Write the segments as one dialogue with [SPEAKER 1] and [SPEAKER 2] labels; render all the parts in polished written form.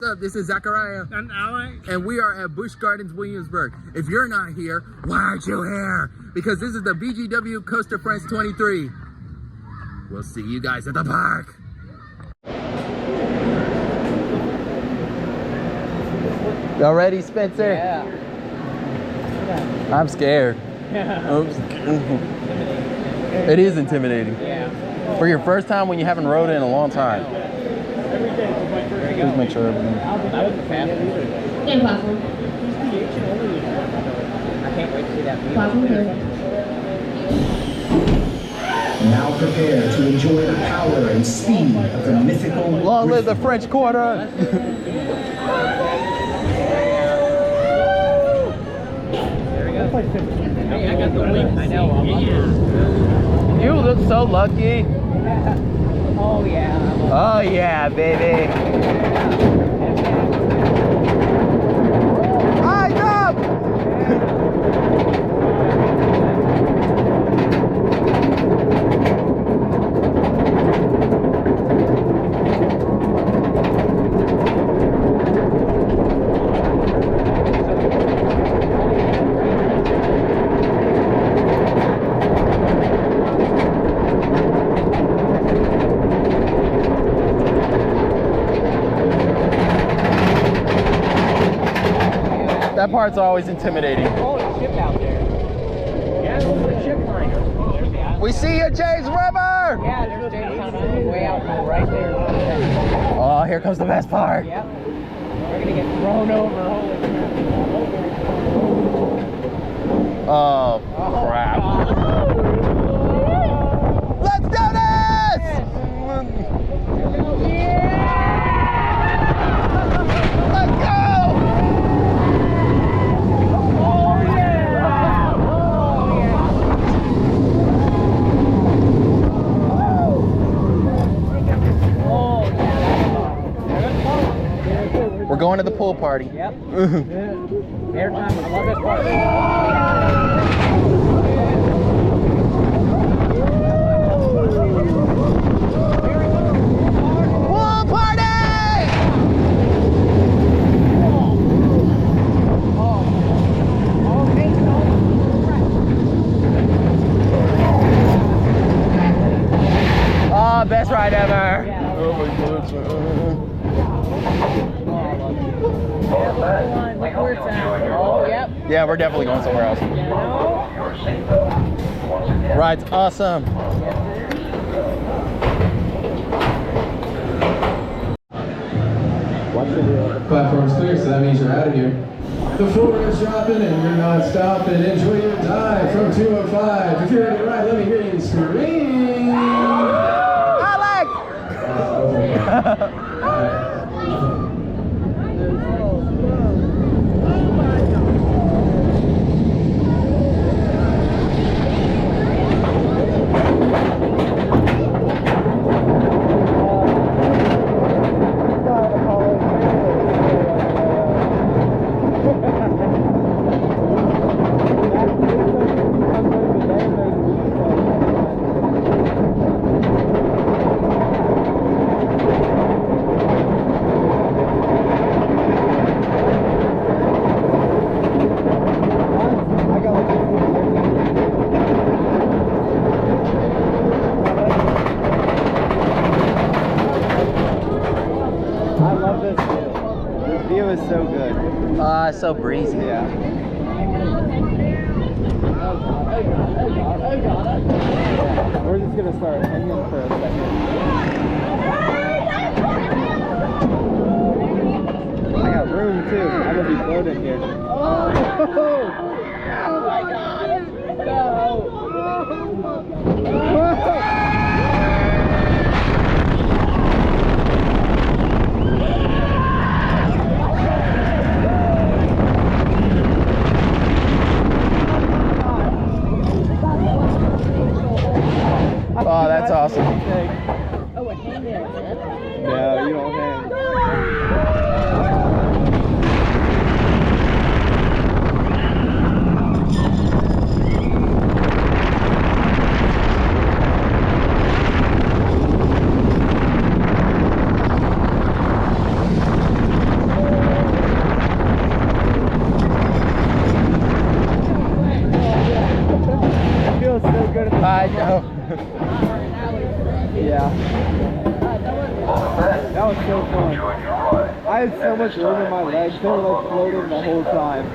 [SPEAKER 1] What's up? This is Zachariah.
[SPEAKER 2] And Alex.
[SPEAKER 1] And we are at Busch Gardens, Williamsburg. If you're not here, why aren't you here? Because this is the BGW Coaster Friends 23. We'll see you guys at the park. Y'all ready, Spencer?
[SPEAKER 3] Yeah.
[SPEAKER 1] I'm scared. Oops. It is intimidating.
[SPEAKER 3] Yeah.
[SPEAKER 1] For your first time when you haven't rode it in a long time. Please make sure everything.
[SPEAKER 3] I was a fan.
[SPEAKER 4] And platform.
[SPEAKER 3] I can't wait to see that view.
[SPEAKER 4] Platform here.
[SPEAKER 5] Now prepare to enjoy the power and speed of the mythical.
[SPEAKER 1] Long live the French Quarter!
[SPEAKER 3] Hey, I got the wings. I know.
[SPEAKER 1] You look so lucky.
[SPEAKER 3] Oh yeah.
[SPEAKER 1] Oh yeah, baby. Eyes up! That part's always intimidating.
[SPEAKER 3] Oh, it's a ship out there. Yeah, there's a ship liner.
[SPEAKER 1] We see you, James River!
[SPEAKER 3] Yeah, there's Jamestown way out right there.
[SPEAKER 1] Oh, here comes the best part.
[SPEAKER 3] Yep. We're gonna get thrown over. Holy crap.
[SPEAKER 1] Oh, crap. Let's do this! Let's go! We're going to the pool party.
[SPEAKER 3] Yep. Airtime is the best part.
[SPEAKER 1] Pool party! Oh, best ride ever. Oh my goodness.
[SPEAKER 3] Oh, yep.
[SPEAKER 1] Yeah, we're definitely going somewhere else. Ride's awesome.
[SPEAKER 6] Platform's clear, so that means you're out of here. The floor is dropping and you're not stopping. Enjoy your dive from 205. If you're ready to ride, let me hear you scream.
[SPEAKER 1] Alex!
[SPEAKER 7] I love this view. This view is so good.
[SPEAKER 1] It's so breezy.
[SPEAKER 7] Yeah. We're just gonna start hanging for a second. I got room too. I'm gonna be floating here. Oh my god! No!
[SPEAKER 1] Oh, that's awesome.
[SPEAKER 3] Oh, a hangnail.
[SPEAKER 7] No, you don't hang. was so good at the
[SPEAKER 1] I know.
[SPEAKER 7] Yeah. That was so fun. I had so much room in my legs. They were like floating the whole time.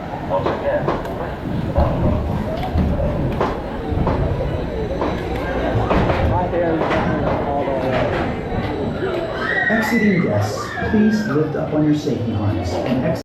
[SPEAKER 7] My hair is definitely all the way up.
[SPEAKER 5] Exiting guests, please lift up on your safety harness and exit.